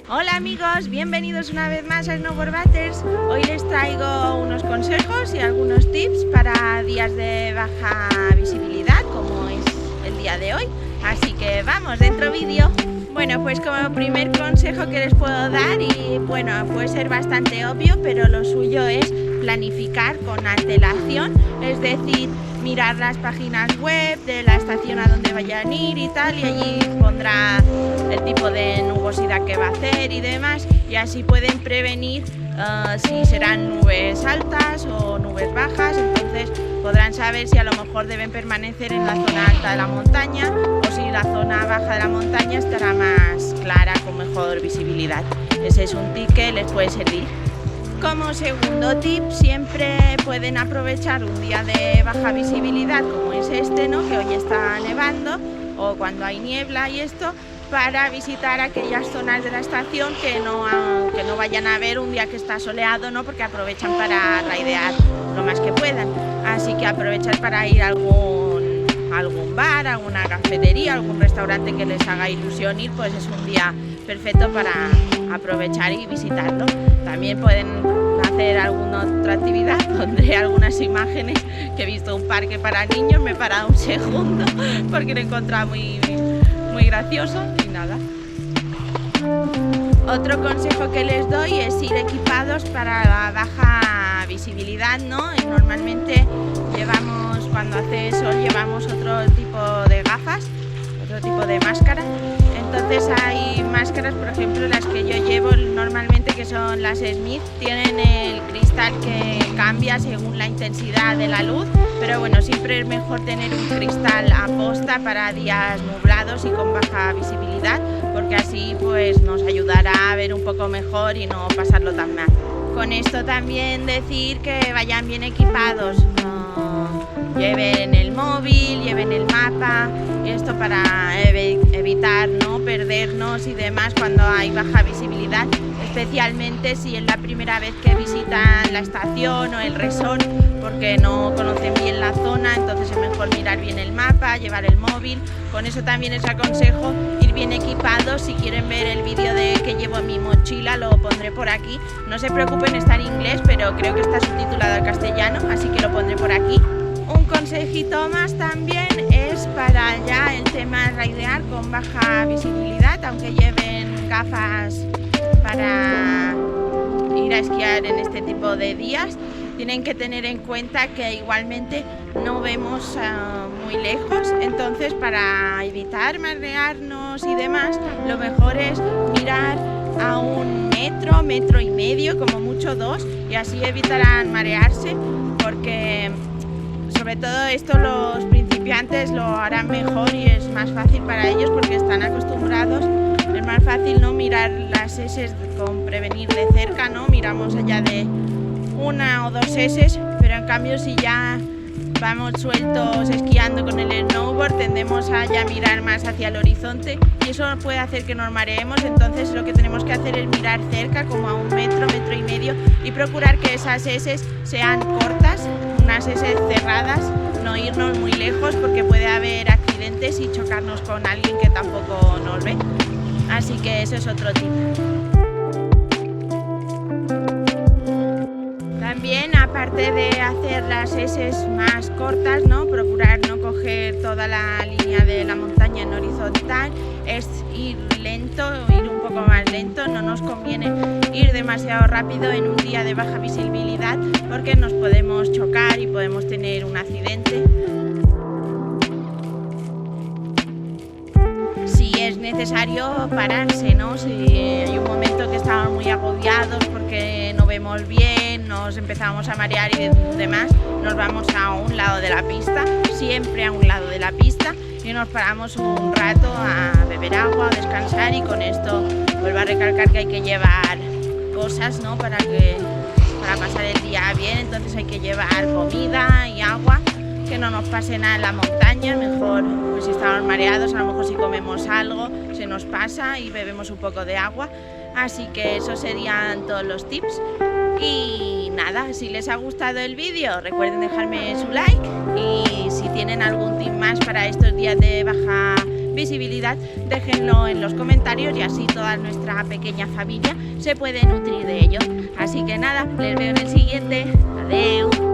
Hola amigos, bienvenidos una vez más a Snowboard Butters. Hoy les traigo unos consejos y algunos tips para días de baja visibilidad, como es el día de hoy. Así que vamos, dentro vídeo. Bueno, pues como primer consejo que les puedo dar, y bueno, puede ser bastante obvio, pero lo suyo es planificar con antelación, es decir, mirar las páginas web de la estación a donde vayan a ir y tal, y allí pondrá el tipo de nubosidad que va a hacer y demás, y así pueden prevenir si serán nubes altas o nubes bajas. Entonces podrán saber si a lo mejor deben permanecer en la zona alta de la montaña o si la zona baja de la montaña estará más clara con mejor visibilidad. Ese es un tip que les puede servir. Como segundo tip, siempre pueden aprovechar un día de baja visibilidad como es este, ¿no? Que hoy está nevando, o cuando hay niebla y esto, para visitar aquellas zonas de la estación que no vayan a ver un día que está soleado, ¿no? Porque aprovechan para raidear lo más que puedan. Así que aprovechar para ir a algún bar, alguna cafetería, algún restaurante que les haga ilusión ir, pues es un día perfecto para aprovechar y visitarlo. También pueden hacer alguna otra actividad. Pondré algunas imágenes que he visto un parque para niños, me he parado un segundo porque lo he encontrado muy gracioso y nada. Otro consejo que les doy es ir equipados para la baja visibilidad, ¿no? Normalmente cuando hace sol llevamos otro tipo de gafas, otro tipo de máscara. Entonces hay máscaras, por ejemplo, las que yo llevo normalmente, que son las Smith, tienen el cristal que cambia según la intensidad de la luz, pero bueno, siempre es mejor tener un cristal aposta para días nublados y con baja visibilidad, porque así pues nos ayudará a ver un poco mejor y no pasarlo tan mal. Con esto también decir que vayan bien equipados, lleven el móvil, lleven el mapa, y esto para evitar no perdernos y demás cuando hay baja visibilidad, especialmente si es la primera vez que visitan la estación o el resort, porque no conocen bien la zona. Entonces es mejor mirar bien el mapa, llevar el móvil. Con eso también les aconsejo ir bien equipados. Si quieren ver el vídeo de que llevo en mi mochila, lo pondré por aquí. No se preocupen, está en inglés, pero creo que está subtitulado al castellano, así que lo pondré por aquí. Un consejito más también es para ya el tema de raidear con baja visibilidad, aunque lleven gafas para ir a esquiar en este tipo de días, tienen que tener en cuenta que igualmente no vemos muy lejos. Entonces, para evitar marearnos y demás, lo mejor es mirar a 1 metro, metro y medio, como mucho 2, y así evitarán marearse, porque sobre todo esto los principiantes lo harán mejor y es más fácil para ellos porque están acostumbrados. Es más fácil no mirar las S con prevenir de cerca, ¿no? Miramos allá de 1 o 2 S, pero en cambio si ya vamos sueltos esquiando con el snowboard, tendemos a ya mirar más hacia el horizonte y eso puede hacer que nos mareemos. Entonces lo que tenemos que hacer es mirar cerca, como a 1 metro, metro y medio, y procurar que esas S sean cortas, unas S cerradas, no irnos muy lejos porque puede haber accidentes y chocarnos con alguien que tampoco nos ve. Así que eso es otro tip. También, aparte de hacer las S más cortas, ¿no? Procurar no coger toda la línea de la montaña en horizontal, es ir lento, ir un poco más lento. No nos conviene ir demasiado rápido en un día de baja visibilidad porque nos podemos chocar y podemos tener un accidente. Si es necesario pararse, ¿no? Si hay un momento que estamos muy agobiados porque no vemos bien, nos empezamos a marear y demás, nos vamos a un lado de la pista, siempre a un lado de la pista, y nos paramos un rato a beber agua, a descansar. Y con esto vuelvo a recalcar que hay que llevar cosas, ¿no? para pasar el día bien. Entonces hay que llevar comida y agua, que no nos pase nada en la montaña. Mejor, pues si estamos mareados, a lo mejor si comemos algo se nos pasa y bebemos un poco de agua. Así que esos serían todos los tips. Y nada, si les ha gustado el vídeo, recuerden dejarme su like, y si tienen algún tip más para estos días de baja visibilidad, déjenlo en los comentarios y así toda nuestra pequeña familia se puede nutrir de ello. Así que nada, les veo en el siguiente. Adeu.